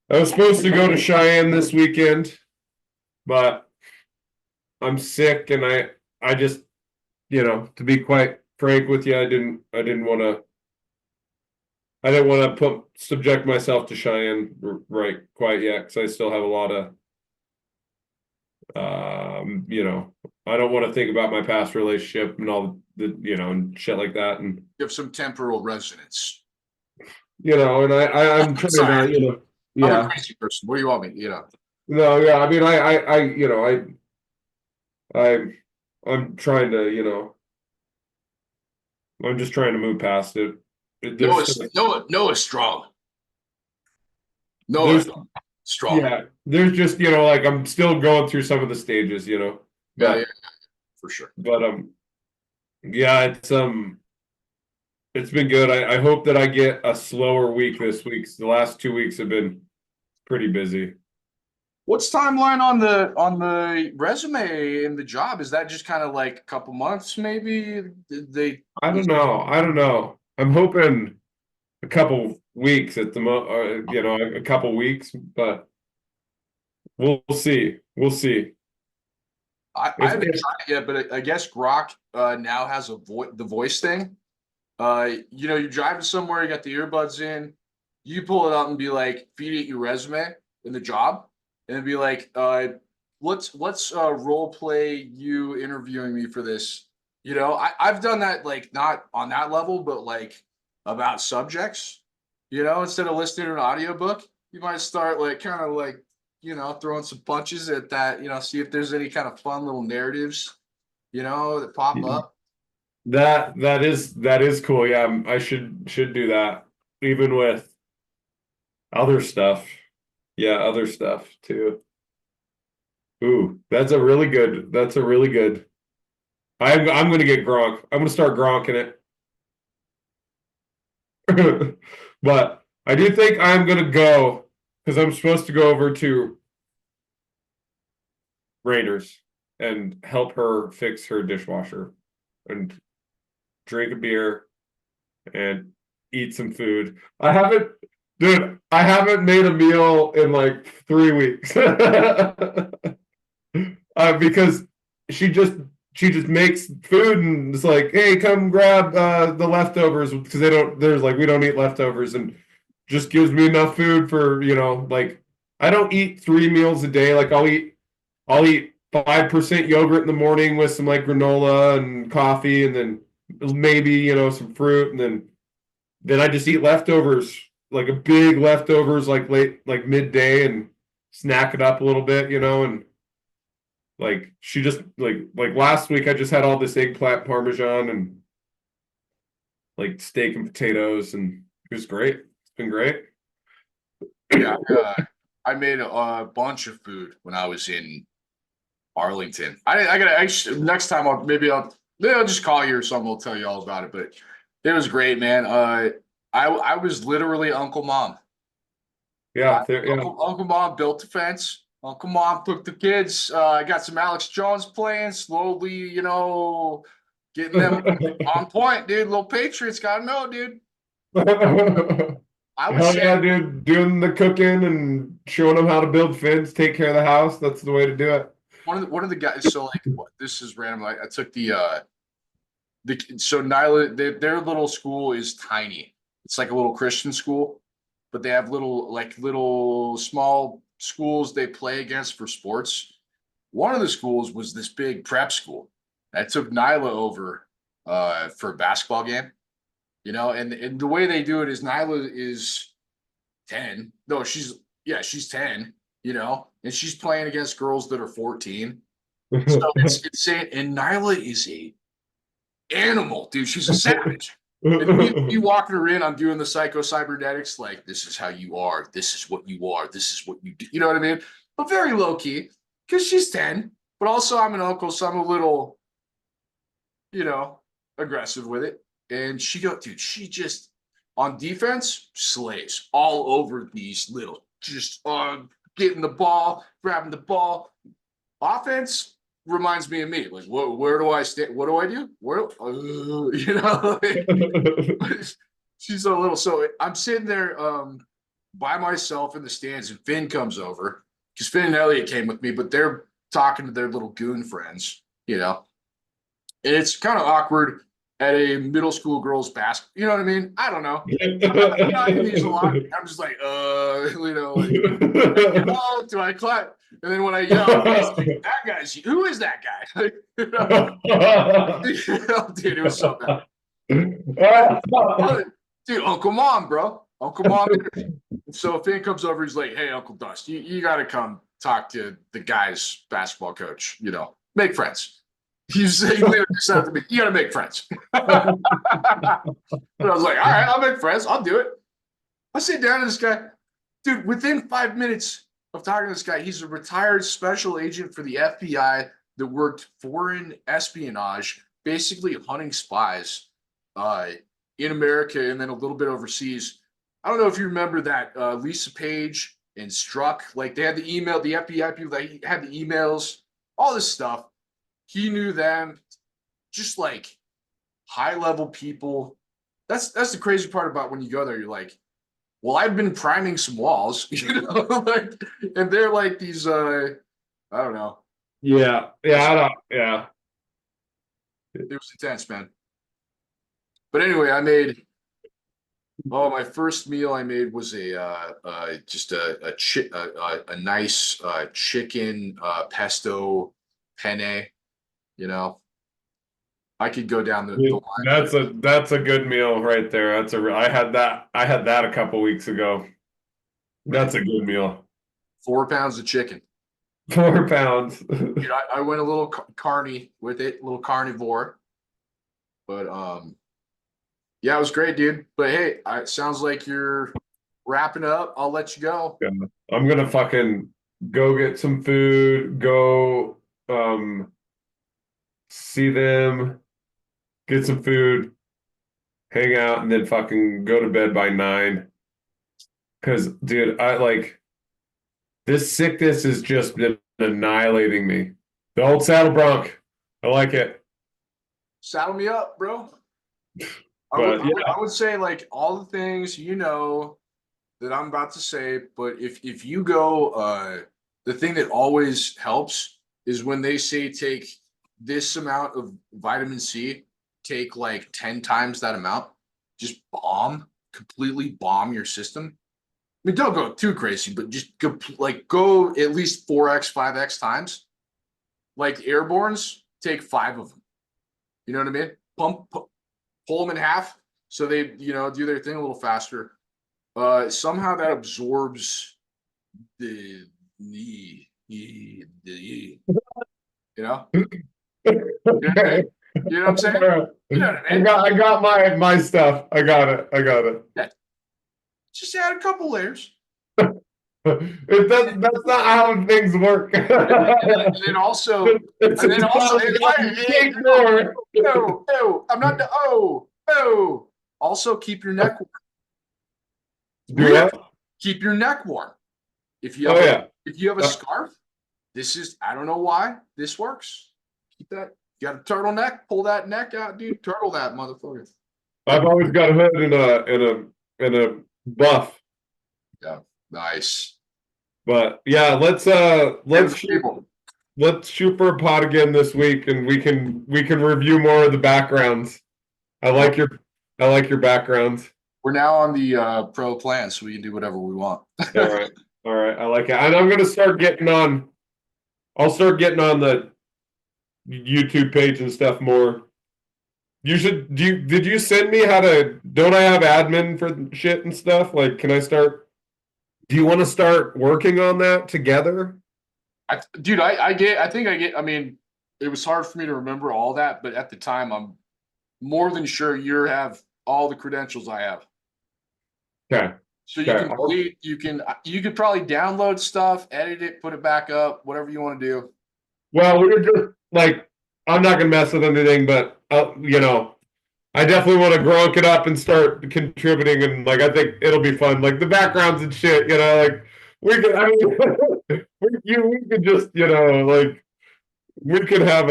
I was supposed to go to Cheyenne this weekend, but I'm sick, and I just, to be quite frank with you, I didn't want to I didn't want to subject myself to Cheyenne right quite yet because I still have a lot of I don't want to think about my past relationship and all the and shit like that. And Give some temporal resonance. and I'm trying Sorry, to, I'm a yeah. crazy person. What do you want me? No, yeah, I mean I I'm trying to, I'm just trying to move past it. There's Noah's Noah's strong. Noah there's strong. yeah, there's just, like I'm still going through some of the stages, Yeah, yeah, but for sure. but yeah, it's been good. I hope that I get a slower week this week. The last 2 weeks have been pretty busy. What's timeline on the resume and the job? Is that just kind of like a couple months, maybe? Did they? I don't know. I don't know. I'm hoping a couple weeks at the a couple weeks, but we'll see. We'll see. I If, haven't if tried it yet, but I guess Grok now has the voice thing. You're driving somewhere, you got the earbuds in, you pull it up and be like, feed it your resume in the job, and be like, let's role play you interviewing me for this. I've done that like not on that level, but like about subjects. Instead of listening to an audiobook, you might start like kind of like throwing some punches at that. See if there's any kind of fun little narratives, that pop up. that is cool. Yeah, I should do that. Even with other stuff. Yeah, other stuff too. Ooh, that's a really good. I'm gonna get Gronk. I'm gonna start Gronking it. But I do think I'm gonna go because I'm supposed to go over to Raiders and help her fix her dishwasher and drink a beer and eat some food. Dude, I haven't made a meal in like 3 weeks. Because she just she just makes food and it's like, hey, come grab the leftovers because there's like we don't eat leftovers and just gives me enough food for like I don't eat 3 meals a day. Like I'll eat 5% yogurt in the morning with some like granola and coffee and then maybe some fruit and then I just eat leftovers like a big leftovers like late like midday and snack it up a little bit and like she just like last week I just had all this eggplant parmesan and like steak and potatoes and it was great. It's been great. Yeah, I made a bunch of food when I was in Arlington. Next time maybe I'll just call you or something. I'll tell you all about it. But it was great, man. I was literally Uncle Mom. Yeah, yeah. Uncle Mom built the fence. Uncle Mom took the kids. I got some Alex Jones playing slowly, getting them on point, dude. Little Patriots gotta know, dude. I would Hell yeah, say dude. Doing the cooking and showing them how to build fence, take care of the house. That's the way to do it. one of the guys. So like, this is random. I took so Nyla, their little school is tiny. It's like a little Christian school, but they have little small schools they play against for sports. One of the schools was this big prep school. I took Nyla over for a basketball game, and the way they do it is Nyla is 10. No, she's 10, and she's playing against girls that are 14. So it's insane. And Nyla is a animal, dude. She's a savage. And me walking her in, I'm doing the psycho cybernetics, like, this is how you are, this is what you are, this is what you do. You know what I mean? But very low key, because she's 10. But also I'm an uncle, so I'm a little, you know, aggressive with it. And she just on defense slays all over these little, just getting the ball, grabbing the ball. Offense reminds me of me. Like, where do I stand? What do I do? She's so little. So I'm sitting there by myself in the stands, and Finn comes over because Finn and Elliot came with me, but they're talking to their little goon friends, and it's kind of awkward. at a middle school girls basketball. You know what I mean? I don't know. I'm not in these a lot. I'm just like, like, oh, do I clap? And then when I yell, it's like, that guy's, who is that guy? Dude, it was so bad. Dude, Uncle Mom, bro. Uncle Mom. So a fan comes over, he's like, hey, Uncle Dust, you got to come talk to the guy's basketball coach, make friends. He literally said to me, you got to make friends. And I was like, all right, I'll make friends. I'll do it. I sit down to this guy. Dude, within 5 minutes of talking to this guy, he's a retired special agent for the FBI that worked foreign espionage, basically hunting spies in America and then a little bit overseas. I don't know if you remember that Lisa Page and Strzok, like they had the email, the FBI people that had the emails, all this stuff. He knew them, just like high level people. That's the crazy part about when you go there. You're like, well, I've been priming some walls, like, and they're like these. I don't know. Yeah, yeah. It was intense, man. But anyway, I made. Oh, my first meal I made was just a nice chicken pesto penne. I could go down the line. That's a good meal right there. I had that a couple weeks ago. That's a good meal. 4 pounds of chicken. 4 pounds. Dude, I went a little carny with it, a little carnivore. But yeah, it was great, dude. But hey, it sounds like you're wrapping up. I'll let you go. Yeah. I'm gonna fucking go get some food, go see them, get some food, hang out, and then fucking go to bed by 9. Cause dude, this sickness has just been annihilating me. The old saddle bronc. I like it. Saddle me up, bro. But, I would say like all the things that I'm about to say, but if you go, the thing that always helps is when they say take this amount of vitamin C, take like 10 times that amount, just completely bomb your system. I mean, don't go too crazy, but just go at least 4x, 5x times. Like airbornes, take 5 of them. You know what I mean? Pull them in half so they, do their thing a little faster. Somehow that absorbs the you know? okay. You know what I'm saying? You know what I mean? I got my stuff. I got it. Yeah. Just add a couple layers. That's not how things work. And then also, no, I'm not. Also, keep your neck warm. Keep your neck warm. If you have a scarf, I don't know why this works. Keep that. You got a turtleneck. Pull that neck out, dude. Turtle that motherfucker. I've always got a hood and a buff. Yeah, nice. But yeah, let's shoot for a pod again this week, and we can review more of the backgrounds. I like your backgrounds. We're now on the pro plan, so we can do whatever we want. All right, I like it. And I'm gonna start getting on. I'll start getting on the YouTube page and stuff more. Did you send me don't I have admin for shit and stuff? Like, can I start? Do you want to start working on that together? I mean, it was hard for me to remember all that, but at the time, I'm more than sure you have all the credentials I have. Okay. So you could probably download stuff, edit it, put it back up, whatever you want to do. Well, we're just like, I'm not gonna mess with anything, but I definitely want to gronk it up and start contributing, and like I think it'll be fun. Like the backgrounds and shit, like we could. I mean, we could just, like we could have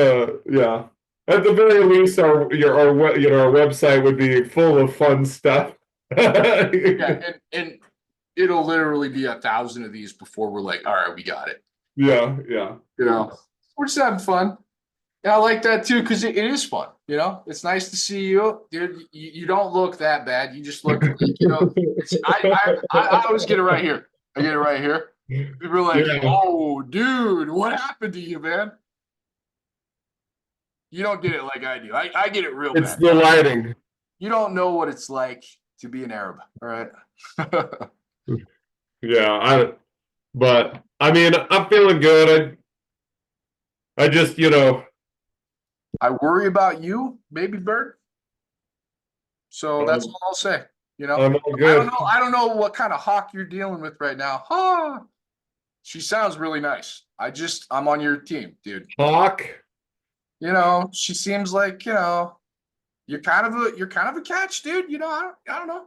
At the very least, our website would be full of fun stuff. Yeah, and it'll literally be 1,000 of these before we're like, all right, we got it. Yeah. We're just having fun. Yeah, I like that too because it is fun. You know, it's nice to see you, dude. You don't look that bad. You just look, it's I always get it right here. I get it right here. People are like, Yeah, "Oh, dude, what happened to you, man?" You don't get it like I do. I get it real it's bad. the lighting. You don't know what it's like to be an Arab. All right. Yeah, but I mean, I'm feeling good. I just, I worry about you, baby bird. So that's um, all I'll say. You know, I'm all I don't good. know. I don't know what kind of hawk you're dealing with right now. Ah, she sounds really nice. I'm on your team, dude. Hawk. You know, she seems like, you're kind of a catch, dude. You know, I don't know.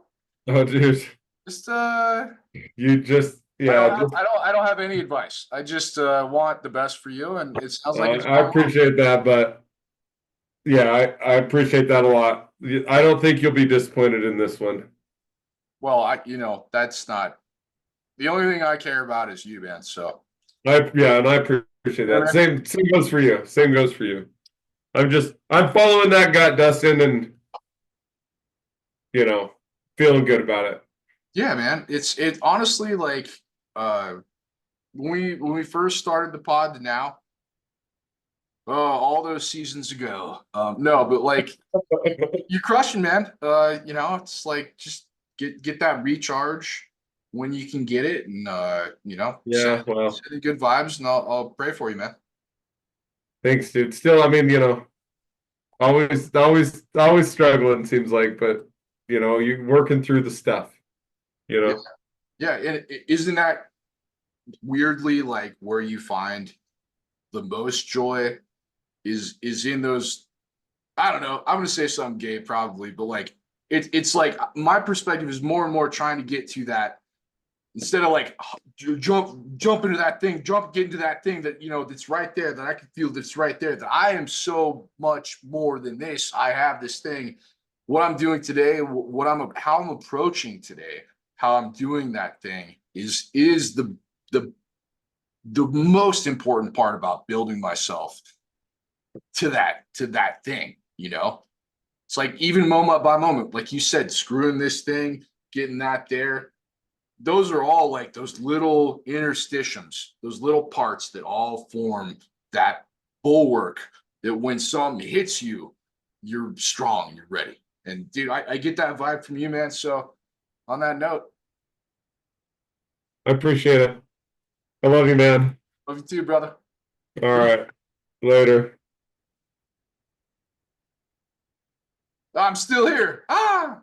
Oh, dude, Just you just, I don't yeah, have just, I don't have any advice. I just want the best for you, and it sounds like it's I going well. appreciate that, but yeah, I appreciate that a lot. I don't think you'll be disappointed in this one. Well, that's not the only thing I care about is you, man. So, Yeah, and I appreciate yeah, that. man. Same goes for you. Same goes for you. I'm following that gut, Dustin, and you know, feeling good about it. Yeah, man. It honestly like uh when we first started the pod to now, all those seasons ago. No, but like you're crushing, man. It's like just get that recharge when you can get it, and Yeah, well, send good vibes, and I'll pray for you, man. thanks, dude. Still, I mean, always struggling seems like, but you're working through the stuff, you Yeah, know. yeah. And isn't that weirdly like where you find the most joy is in those. I don't know. I'm gonna say something gay probably, but like it's like my perspective is more and more trying to get to that instead of like jump into that thing, get into that thing that that's right there that I can feel that's right there that I am so much more than this. I have this thing. What I'm doing today, what how I'm approaching today, how I'm doing that thing is the the most important part about building myself to that thing. It's like even moment by moment, like you said, screwing this thing, getting that there. Those are all like those little interstitiums, those little parts that all form that bulwark that when something hits you, you're strong, you're ready. And dude, I get that vibe from you, man. So on that note, I appreciate it. I love you, man. love you too, brother. All right, later. I'm still here. Ah.